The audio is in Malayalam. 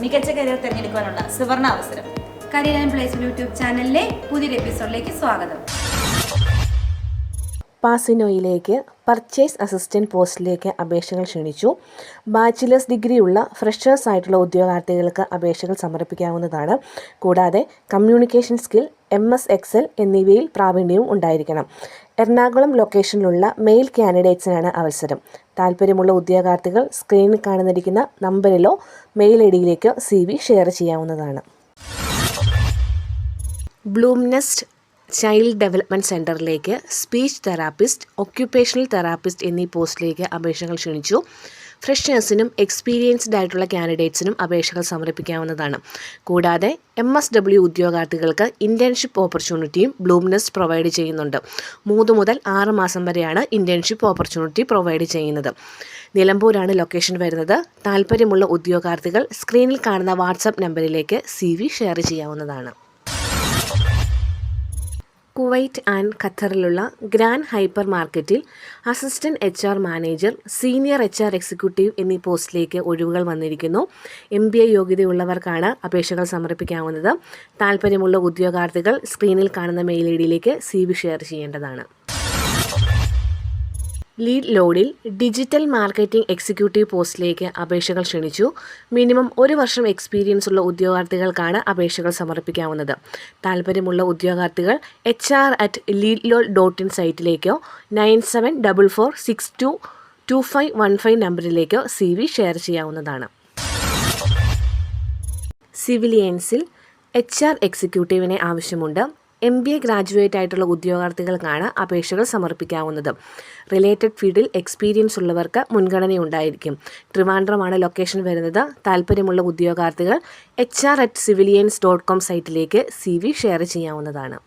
മികച്ച കരിയർ തിരഞ്ഞെടുക്കാനുള്ള സുവർണ അവസരം. കരിയർ ആൻഡ് പ്ലേസ്മെന്റ് യൂട്യൂബ് ചാനലിലെ പുതിയൊരു എപ്പിസോഡിലേക്ക് സ്വാഗതം. പാസിനോയിലേക്ക് പർച്ചേസ് അസിസ്റ്റന്റ് പോസ്റ്റിലേക്ക് അപേക്ഷകൾ ക്ഷണിച്ചു. ബാച്ചിലേഴ്സ് ഡിഗ്രിയുള്ള ഫ്രഷേഴ്സ് ആയിട്ടുള്ള ഉദ്യോഗാർത്ഥികൾക്ക് അപേക്ഷകൾ സമർപ്പിക്കാവുന്നതാണ്. കൂടാതെ കമ്മ്യൂണിക്കേഷൻ സ്കിൽ, MS Excel എന്നിവയിൽ പ്രാവീണ്യവും ഉണ്ടായിരിക്കണം. എറണാകുളം ലൊക്കേഷനിലുള്ള മെയിൽ കാൻഡിഡേറ്റ്സിനാണ് അവസരം. താല്പര്യമുള്ള ഉദ്യോഗാർത്ഥികൾ സ്ക്രീനിൽ കാണുന്നിരിക്കുന്ന നമ്പറിലോ മെയിൽ ID-യിലേക്കോ CV ഷെയർ ചെയ്യാവുന്നതാണ്. ബ്ലൂം നെസ്റ്റ് ചൈൽഡ് ഡെവലപ്മെൻറ്റ് സെൻറ്ററിലേക്ക് സ്പീച്ച് തെറാപ്പിസ്റ്റ്, ഒക്യുപ്പേഷണൽ തെറാപ്പിസ്റ്റ് എന്നീ പോസ്റ്റിലേക്ക് അപേക്ഷകൾ ക്ഷണിച്ചു. ഫ്രഷേഴ്സിനും എക്സ്പീരിയൻസ്ഡ് ആയിട്ടുള്ള കാൻഡിഡേറ്റ്സിനും അപേക്ഷകൾ സമർപ്പിക്കാവുന്നതാണ്. കൂടാതെ MSW ഉദ്യോഗാർത്ഥികൾക്ക് ഇൻറ്റേൺഷിപ്പ് ഓപ്പർച്യൂണിറ്റിയും ബ്ലൂം നെസ്റ്റ് പ്രൊവൈഡ് ചെയ്യുന്നുണ്ട്. 3 മുതൽ 6 മാസം വരെയാണ് ഇൻറ്റേൺഷിപ്പ് ഓപ്പർച്യൂണിറ്റി പ്രൊവൈഡ് ചെയ്യുന്നത്. നിലമ്പൂരാണ് ലൊക്കേഷൻ വരുന്നത്. താല്പര്യമുള്ള ഉദ്യോഗാർത്ഥികൾ സ്ക്രീനിൽ കാണുന്ന വാട്സപ്പ് നമ്പറിലേക്ക് CV ഷെയർ ചെയ്യാവുന്നതാണ്. കുവൈറ്റ് ആൻഡ് ഖത്തറിലുള്ള ഗ്രാൻഡ് ഹൈപ്പർ മാർക്കറ്റിൽ assistant HR manager, senior HR executive എന്നീ പോസ്റ്റിലേക്ക് ഒഴിവുകൾ വന്നിരിക്കുന്നു. MBA യോഗ്യതയുള്ളവർക്കാണ് അപേക്ഷകൾ സമർപ്പിക്കാവുന്നത്. താല്പര്യമുള്ള ഉദ്യോഗാർത്ഥികൾ സ്ക്രീനിൽ കാണുന്ന മെയിൽ ID-യിലേക്ക് CV ഷെയർ ചെയ്യേണ്ടതാണ്. ലീഡ് ലോഡിൽ ഡിജിറ്റൽ മാർക്കറ്റിംഗ് എക്സിക്യൂട്ടീവ് പോസ്റ്റിലേക്ക് അപേക്ഷകൾ ക്ഷണിച്ചു. മിനിമം 1 വർഷം എക്സ്പീരിയൻസ് ഉള്ള ഉദ്യോഗാർത്ഥികൾക്കാണ് അപേക്ഷകൾ സമർപ്പിക്കാവുന്നത്. താല്പര്യമുള്ള ഉദ്യോഗാർത്ഥികൾ hr@leadload.in സൈറ്റിലേക്കോ 9744622515 നമ്പറിലേക്കോ CV ഷെയർ ചെയ്യാവുന്നതാണ്. സിവിലിയൻസിൽ HR എക്സിക്യൂട്ടീവിനെ ആവശ്യമുണ്ട്. MBA ഗ്രാജുവേറ്റ് ആയിട്ടുള്ള ഉദ്യോഗാർത്ഥികൾക്കാണ് അപേക്ഷകൾ സമർപ്പിക്കാവുന്നത്. റിലേറ്റഡ് ഫീൽഡിൽ എക്സ്പീരിയൻസ് ഉള്ളവർക്ക് മുൻഗണനയുണ്ടായിരിക്കും. ട്രിവാൻഡ്രമാണ് ലൊക്കേഷൻ വരുന്നത്. താല്പര്യമുള്ള ഉദ്യോഗാർത്ഥികൾ hr@civilians.com സൈറ്റിലേക്ക് CV ഷെയർ ചെയ്യാവുന്നതാണ്.